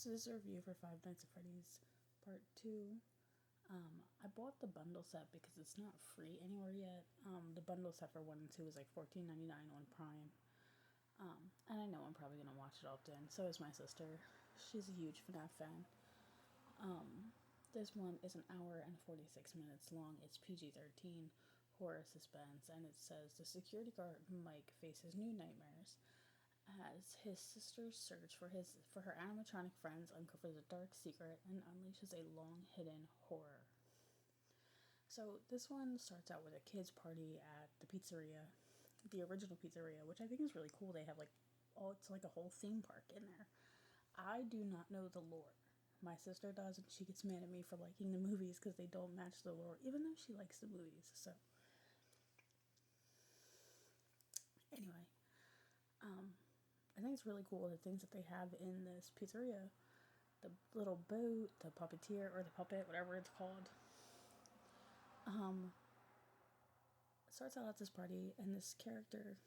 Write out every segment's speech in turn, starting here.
So this is a review for Five Nights at Freddy's Part 2. I bought the bundle set because it's not free anywhere yet. The bundle set for 1 and 2 is like $14.99 on Prime. And I know I'm probably going to watch it often. So is my sister. She's a huge FNAF fan. This one is an hour and 46 minutes long. It's PG-13, horror suspense, and it says the security guard Mike faces new nightmares as his sister's search for her animatronic friends uncovers a dark secret and unleashes a long-hidden horror. So this one starts out with a kids' party at the pizzeria, the original pizzeria, which I think is really cool. They have it's like a whole theme park in there. I do not know the lore. My sister does, and she gets mad at me for liking the movies because they don't match the lore, even though she likes the movies. So anyway, I think it's really cool the things that they have in this pizzeria. The little boat, the puppeteer, or the puppet, whatever it's called. It starts out at this party, and this character,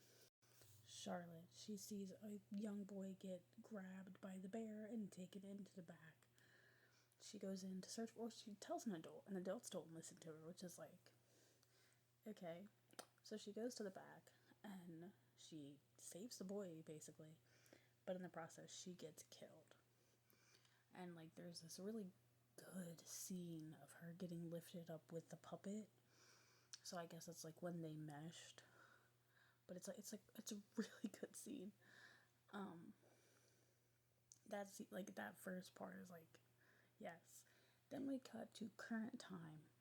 Charlotte, she sees a young boy get grabbed by the bear and taken into the back. She goes in to search, or she tells an adult, and adults don't listen to her, which is like, okay. So she goes to the back, and she saves the boy, basically, but in the process, she gets killed. And, there's this really good scene of her getting lifted up with the puppet. So I guess it's, when they meshed. But it's a really good scene. That first part is, yes. Then we cut to current time.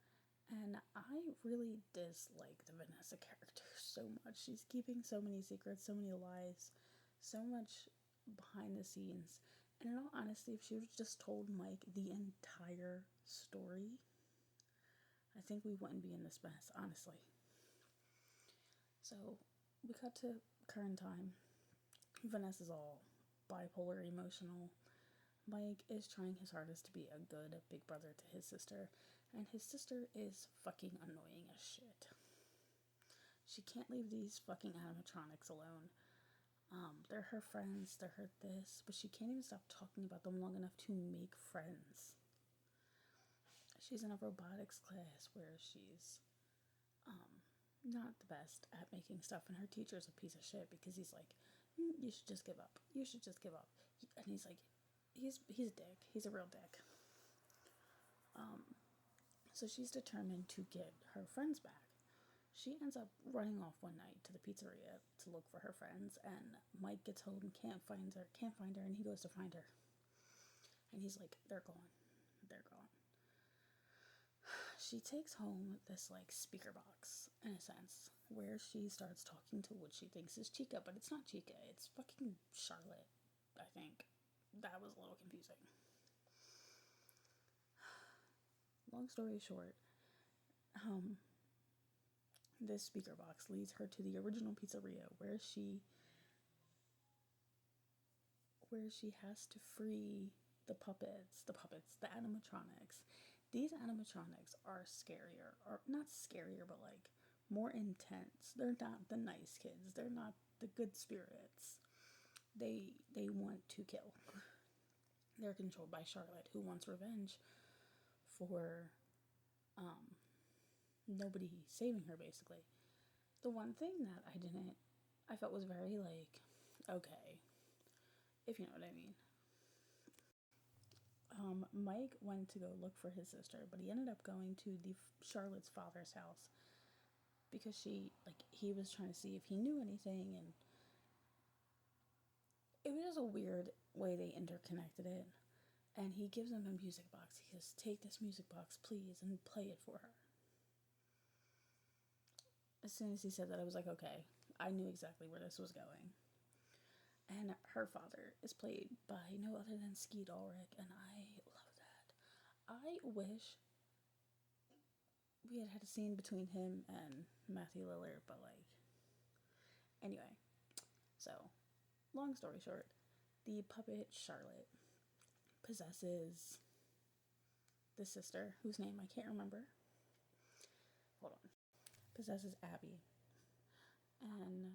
And I really dislike the Vanessa character so much. She's keeping so many secrets, so many lies, so much behind the scenes. And in all honesty, if she would have just told Mike the entire story, I think we wouldn't be in this mess, honestly. So, we cut to current time. Vanessa's all bipolar emotional. Mike is trying his hardest to be a good big brother to his sister, and his sister is fucking annoying as shit. She can't leave these fucking animatronics alone. They're her friends, they're her this, but she can't even stop talking about them long enough to make friends. She's in a robotics class where she's not the best at making stuff, and her teacher's a piece of shit because he's like, you should just give up. You should just give up. And he's like, he's a dick. He's a real dick. So she's determined to get her friends back. She ends up running off one night to the pizzeria to look for her friends, and Mike gets home and can't find her, and he goes to find her. And he's like, they're gone. They're gone. She takes home this, speaker box, in a sense, where she starts talking to what she thinks is Chica, but it's not Chica, it's fucking Charlotte, I think. That was a little confusing. Long story short, this speaker box leads her to the original pizzeria where she has to free the animatronics. These animatronics are scarier, or not scarier, but more intense. They're not the nice kids. They're not the good spirits. They want to kill. They're controlled by Charlotte, who wants revenge for nobody saving her, basically. The one thing that I felt was very, okay, if you know what I mean. Mike went to go look for his sister, but he ended up going to Charlotte's father's house because he was trying to see if he knew anything, and it was just a weird way they interconnected it. And he gives him a music box. He says, take this music box, please, and play it for her. As soon as he said that, I was like, okay, I knew exactly where this was going. And her father is played by no other than Skeet Ulrich, and I love that. I wish we had had a scene between him and Matthew Lillard, but anyway. So, long story short, the puppet Charlotte possesses the sister, whose name I can't remember. Hold on. Possesses Abby. And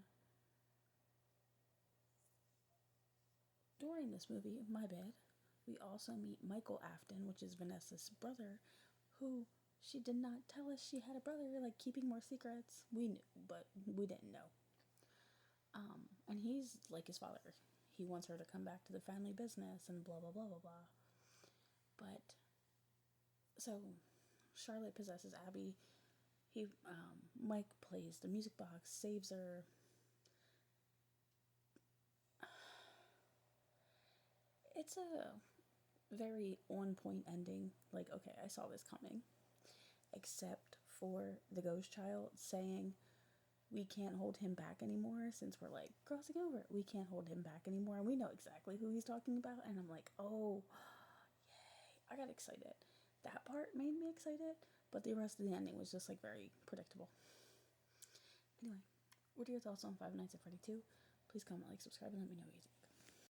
during this movie, my bad, We also meet Michael Afton, which is Vanessa's brother, who she did not tell us she had a brother, like keeping more secrets. We knew, but we didn't know. And he's like his father. He wants her to come back to the family business and blah, blah, blah, blah, blah. But, so, Charlotte possesses Abby. Mike plays the music box, saves her. It's a very on point ending. Like, okay, I saw this coming. Except for the ghost child saying, we can't hold him back anymore since we're like crossing over. We can't hold him back anymore. And we know exactly who he's talking about. And I'm like, oh, yay. I got excited. That part made me excited. But the rest of the ending was just like very predictable. Anyway, what are your thoughts on Five Nights at Freddy 2? Please comment, like, subscribe, and let me know what you think.